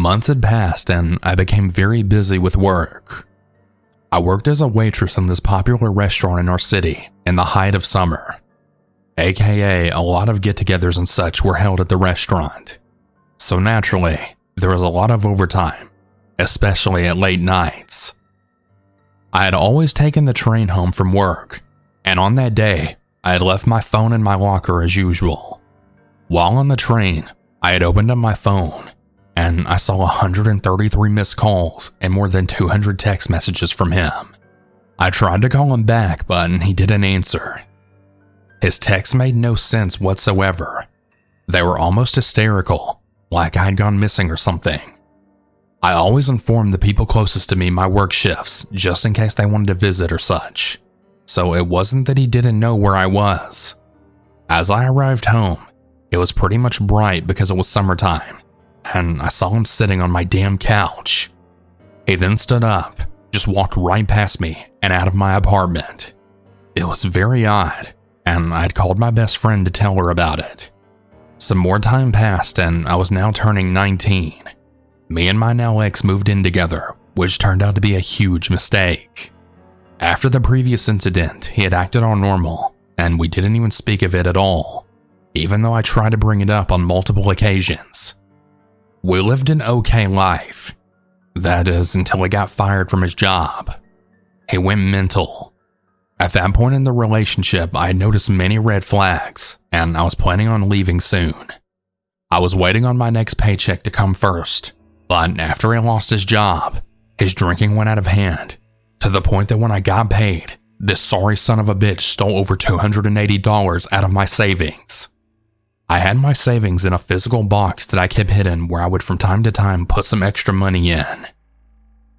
Months had passed and I became very busy with work. I worked as a waitress in this popular restaurant in our city in the height of summer. AKA, a lot of get-togethers and such were held at the restaurant. So naturally, there was a lot of overtime, especially at late nights. I had always taken the train home from work, and on that day, I had left my phone in my locker as usual. While on the train, I had opened up my phone, and I saw 133 missed calls and more than 200 text messages from him. I tried to call him back, but he didn't answer. His texts made no sense whatsoever. They were almost hysterical, like I had gone missing or something. I always informed the people closest to me my work shifts, just in case they wanted to visit or such. So it wasn't that he didn't know where I was. As I arrived home, it was pretty much bright because it was summertime, and I saw him sitting on my damn couch. He then stood up, just walked right past me and out of my apartment. It was very odd, and I'd called my best friend to tell her about it. Some more time passed and I was now turning 19. Me and my now ex moved in together, which turned out to be a huge mistake. After the previous incident, he had acted all normal, and we didn't even speak of it at all, even though I tried to bring it up on multiple occasions. We lived an okay life. That is, until he got fired from his job. He went mental. At that point in the relationship, I had noticed many red flags, and I was planning on leaving soon. I was waiting on my next paycheck to come first, but after he lost his job, his drinking went out of hand, to the point that when I got paid, this sorry son of a bitch stole over $280 out of my savings. I had my savings in a physical box that I kept hidden where I would from time to time put some extra money in.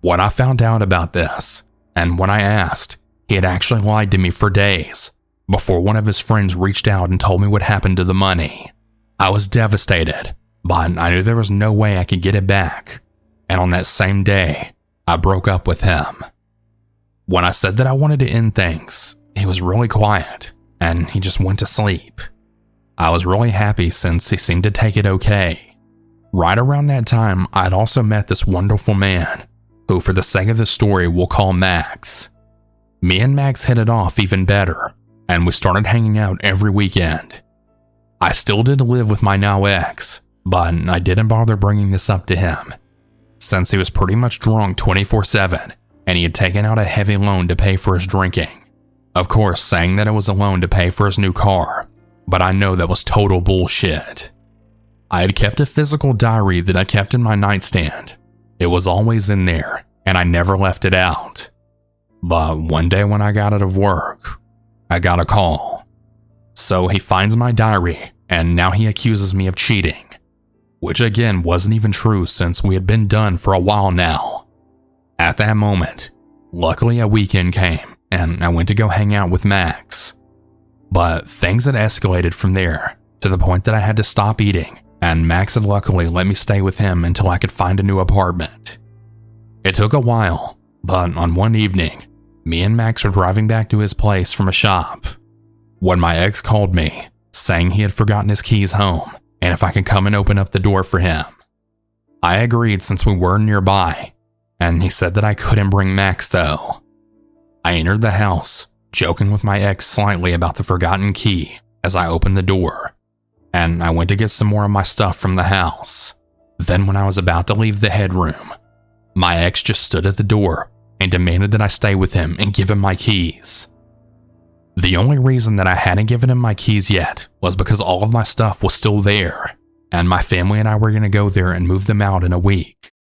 When I found out about this, and when I asked, he had actually lied to me for days before one of his friends reached out and told me what happened to the money. I was devastated, but I knew there was no way I could get it back, and on that same day, I broke up with him. When I said that I wanted to end things, he was really quiet, and he just went to sleep. I was really happy since he seemed to take it okay. Right around that time, I'd also met this wonderful man, who for the sake of the story we'll call Max. Me and Max hit it off even better, and we started hanging out every weekend. I still did live with my now ex, but I didn't bother bringing this up to him, since he was pretty much drunk 24/7, and he had taken out a heavy loan to pay for his drinking. Of course, saying that it was a loan to pay for his new car, but I know that was total bullshit. I had kept a physical diary that I kept in my nightstand. It was always in there, and I never left it out. But one day when I got out of work, I got a call. So he finds my diary, and now he accuses me of cheating, which again wasn't even true since we had been done for a while now. At that moment, luckily a weekend came, and I went to go hang out with Max. But things had escalated from there, to the point that I had to stop eating, and Max had luckily let me stay with him until I could find a new apartment. It took a while, but on one evening, me and Max were driving back to his place from a shop, when my ex called me, saying he had forgotten his keys home, and if I could come and open up the door for him. I agreed since we were nearby, and he said that I couldn't bring Max though. I entered the house, joking with my ex slightly about the forgotten key as I opened the door, and I went to get some more of my stuff from the house. Then when I was about to leave the headroom, my ex just stood at the door and demanded that I stay with him and give him my keys. The only reason that I hadn't given him my keys yet was because all of my stuff was still there, and my family and I were going to go there and move them out in a week,